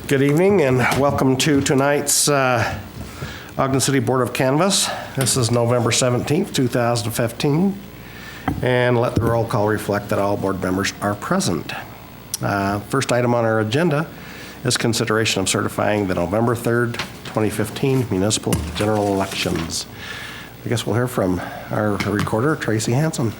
Good evening and welcome to tonight's Ogden City Board of Canvass. This is November 17th, 2015. And let the roll call reflect that all board members are present. First item on our agenda is consideration of certifying the November 3rd, 2015 municipal general elections. I guess we'll hear from our recorder, Tracy Hanson.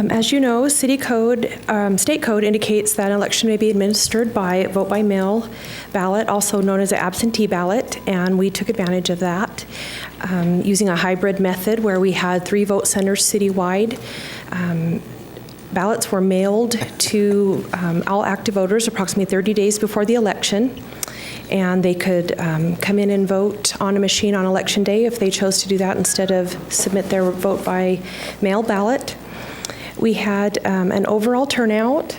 As you know, state code indicates that an election may be administered by vote by mail ballot, also known as an absentee ballot, and we took advantage of that using a hybrid method where we had 3 vote centers citywide. Ballots were mailed to all active voters approximately 30 days before the election, and they could come in and vote on a machine on election day if they chose to do that instead of submit their vote by mail ballot. We had an overall turnout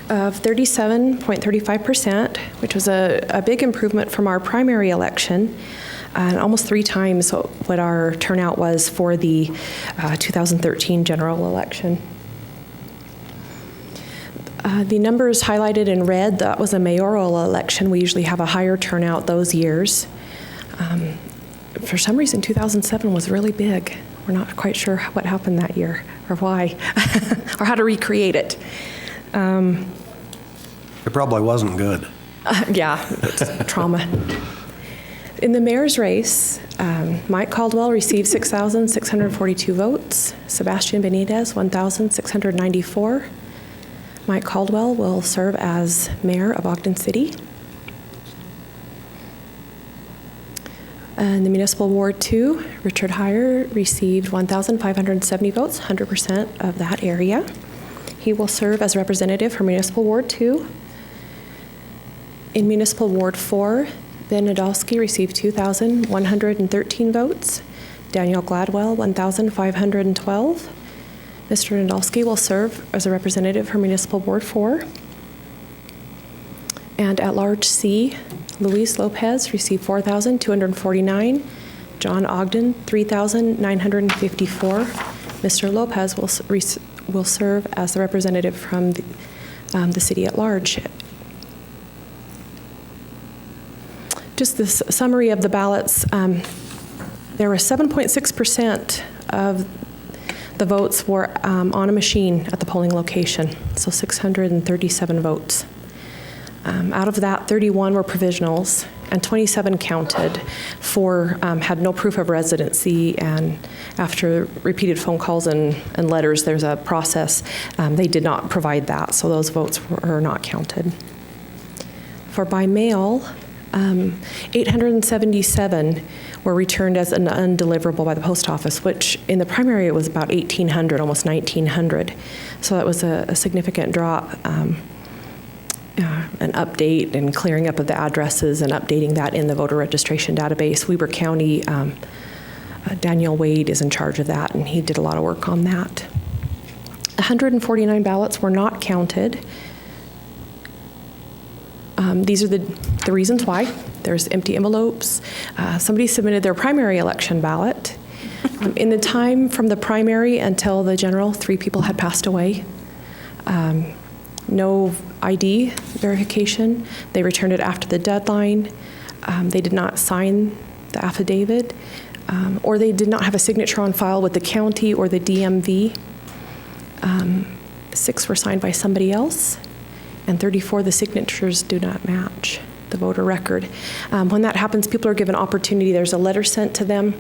of 37.35%, which was a big improvement from our primary election, and almost 3 times what our turnout was for the 2013 general election. The numbers highlighted in red, that was a mayoral election. We usually have a higher turnout those years. For some reason, 2007 was really big. We're not quite sure what happened that year or why, or how to recreate it. It probably wasn't good. Yeah, it's a trauma. In the mayor's race, Mike Caldwell received 6,642 votes. Sebastian Benitez, 1,694. Mike Caldwell will serve as mayor of Ogden City. In the Municipal Ward 2, Richard Heyer received 1,570 votes, 100% of that area. He will serve as representative for Municipal Ward 2. In Municipal Ward 4, Ben Nadolski received 2,113 votes. Daniel Gladwell, 1,512. Mr. Nadolski will serve as a representative for Municipal Ward 4. And at large C, Luis Lopez received 4,249. John Ogden, 3,954. Mr. Lopez will serve as the representative from the city at large. Just this summary of the ballots. There were 7.6% of the votes were on a machine at the polling location, so 637 votes. Out of that, 31 were provisionals, and 27 counted. 4 had no proof of residency, and after repeated phone calls and letters, there's a process. They did not provide that, so those votes were not counted. For by mail, 877 were returned as an undeliverable by the post office, which in the primary it was about 1,800, almost 1,900. So that was a significant drop. An update and clearing up of the addresses and updating that in the voter registration database. Weber County, Daniel Wade is in charge of that, and he did a lot of work on that. 149 ballots were not counted. These are the reasons why. There's empty envelopes. Somebody submitted their primary election ballot. In the time from the primary until the general, 3 people had passed away. No ID verification. They returned it after the deadline. They did not sign the affidavit, or they did not have a signature on file with the county or the DMV. 6 were signed by somebody else, and 34 the signatures do not match the voter record. When that happens, people are given opportunity. There's a letter sent to them.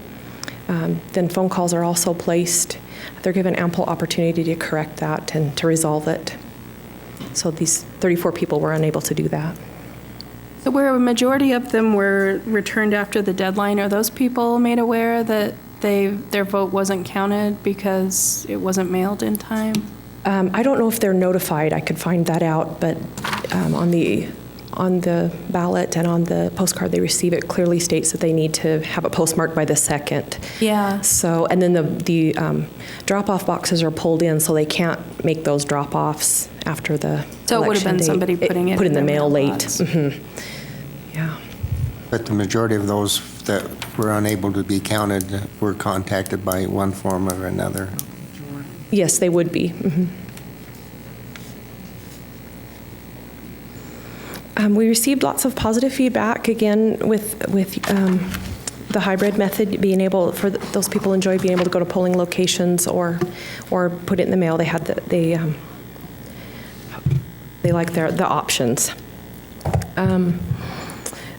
Then phone calls are also placed. They're given ample opportunity to correct that and to resolve it. So these 34 people were unable to do that. So where a majority of them were returned after the deadline, are those people made aware that their vote wasn't counted because it wasn't mailed in time? I don't know if they're notified. I could find that out, but on the ballot and on the postcard they receive, it clearly states that they need to have it postmarked by the 2nd. Yeah. So, and then the drop-off boxes are pulled in, so they can't make those drop-offs after the So it would have been day. somebody putting it put in the mail late. Mm-hmm. Yeah. But the majority of those that were unable to be counted were contacted by one form or another. Yes, they would be. We received lots of positive feedback, again, with the hybrid method, being able, for those people enjoy being able to go to polling locations or put it in the mail. They had they like the options.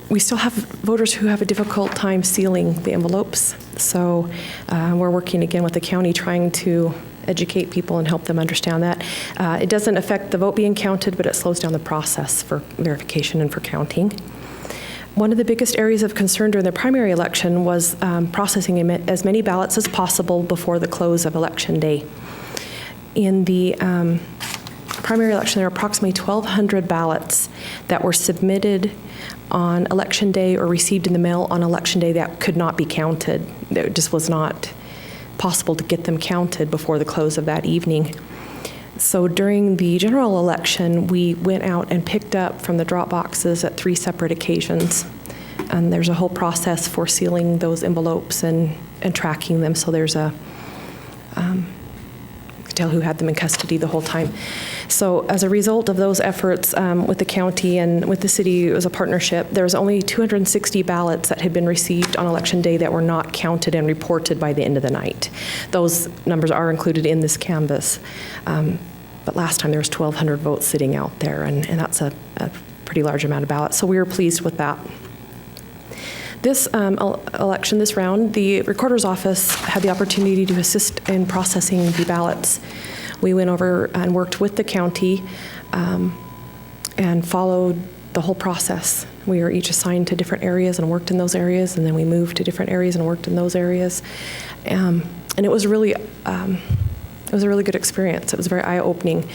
We still have voters who have a difficult time sealing the envelopes, so we're working again with the county trying to educate people and help them understand that. It doesn't affect the vote being counted, but it slows down the process for verification and for counting. One of the biggest areas of concern during the primary election was processing as many ballots as possible before the close of Election Day. In the primary election, there were approximately 1,200 ballots that were submitted on Election Day or received in the mail on Election Day that could not be counted. It just was not possible to get them counted before the close of that evening. So during the general election, we went out and picked up from the drop boxes at 3 separate occasions. And there's a whole process for sealing those envelopes and tracking them. So there's a, you could tell who had them in custody the whole time. So as a result of those efforts with the county and with the city, it was a partnership. There was only 260 ballots that had been received on Election Day that were not counted and reported by the end of the night. Those numbers are included in this canvas. But last time there was 1,200 votes sitting out there, and that's a pretty large amount of ballots. So we were pleased with that. This election, this round, the recorder's office had the opportunity to assist in processing the ballots. We went over and worked with the county and followed the whole process. We were each assigned to different areas and worked in those areas, and then we moved to different areas and worked in those areas. And it was really, it was a really good experience. It was very eye-opening.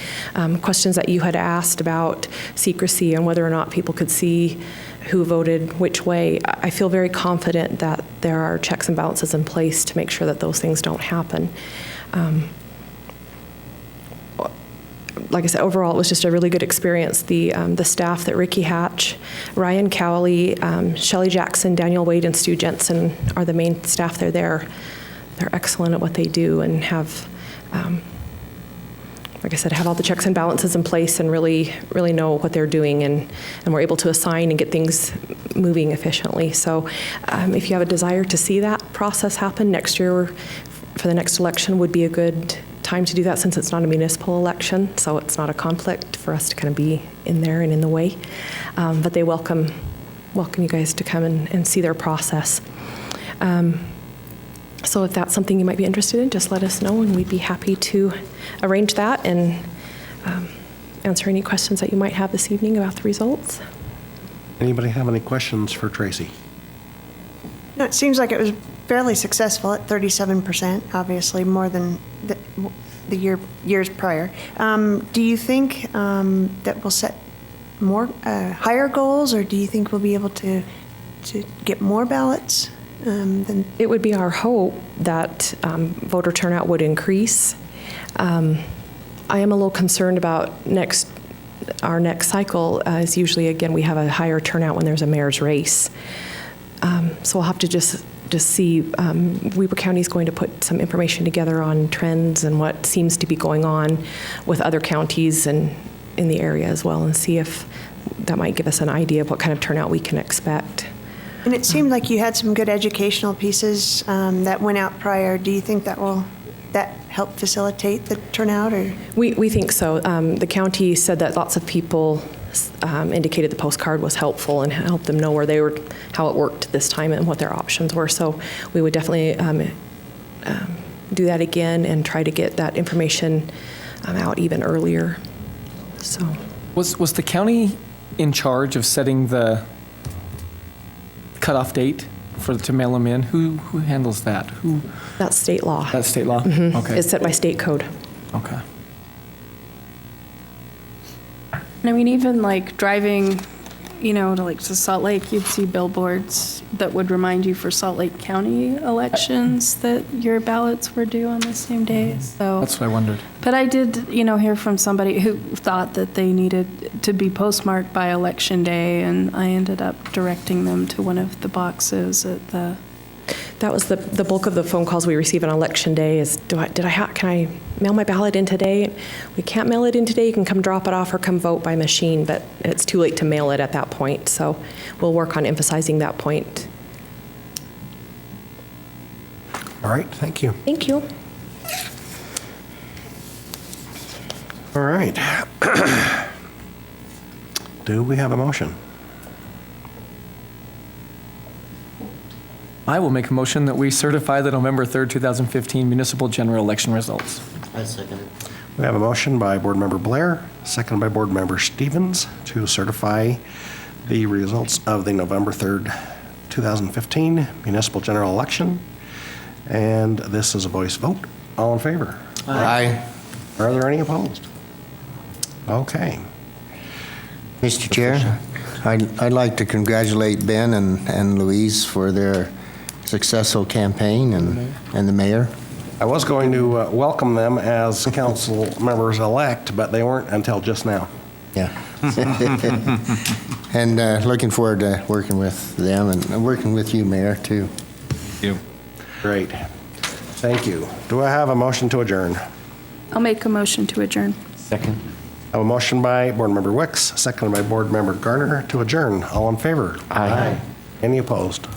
Questions that you had asked about secrecy and whether or not people could see who voted which way. I feel very confident that there are checks and balances in place to make sure that those things don't happen. Like I said, overall, it was just a really good experience. The staff that Ricky Hatch, Ryan Cowley, Shelley Jackson, Daniel Wade, and Stu Jensen are the main staff. They're excellent at what they do and have, like I said, have all the checks and balances in place and really know what they're doing, and we're able to assign and get things moving efficiently. So if you have a desire to see that process happen next year, for the next election would be a good time to do that, since it's not a municipal election, so it's not a conflict for us to kind of be in there and in the way. But they welcome you guys to come and see their process. So if that's something you might be interested in, just let us know, and we'd be happy to arrange that and answer any questions that you might have this evening about the results. Anybody have any questions for Tracy? No, it seems like it was fairly successful at 37%, obviously more than the years prior. Do you think that we'll set more higher goals, or do you think we'll be able to get more ballots than? It would be our hope that voter turnout would increase. I am a little concerned about our next cycle, as usually, again, we have a higher turnout when there's a mayor's race. So we'll have to just see. Weber County is going to put some information together on trends and what seems to be going on with other counties and in the area as well, and see if that might give us an idea of what kind of turnout we can expect. And it seemed like you had some good educational pieces that went out prior. Do you think that help facilitate the turnout, or? We think so. The county said that lots of people indicated the postcard was helpful and helped them know how it worked this time and what their options were. So we would definitely do that again and try to get that information out even earlier. So Was the county in charge of setting the cutoff date to mail them in? Who handles that? that's state law. That's state law? Mhm. Okay. It's set by state code. Okay. And I mean, even like driving, to Salt Lake, you'd see billboards that would remind you for Salt Lake County elections that your ballots were due on the same day. So That's what I wondered. But I did, hear from somebody who thought that they needed to be postmarked by Election Day, and I ended up directing them to one of the boxes at the That was the bulk of the phone calls we receive on election day is, can I mail my ballot in today? We can't mail it in today. You can come drop it off or come vote by machine, but it's too late to mail it at that point. So we'll work on emphasizing that point. All right, thank you. Thank you. All right. Do we have a motion? I will make a motion that we certify the November 3rd, 2015 municipal general election results. I second it. We have a motion by Board Member Blair, seconded by Board Member Stevens, to certify the results of the November 3rd, 2015 municipal general election. And this is a voice vote. All in favor? Aye. Are there any opposed? Okay. Mr. Chair, I'd like to congratulate Ben and Louise for their successful campaign and the mayor. I was going to welcome them as council members-elect, but they weren't until just now. Yeah. And looking forward to working with them and working with you, Mayor, too. Great. Thank you. Do I have a motion to adjourn? I'll make a motion to adjourn. Second. I have a motion by Board Member Wicks, seconded by Board Member Garner to adjourn. All in favor? Aye. Any opposed?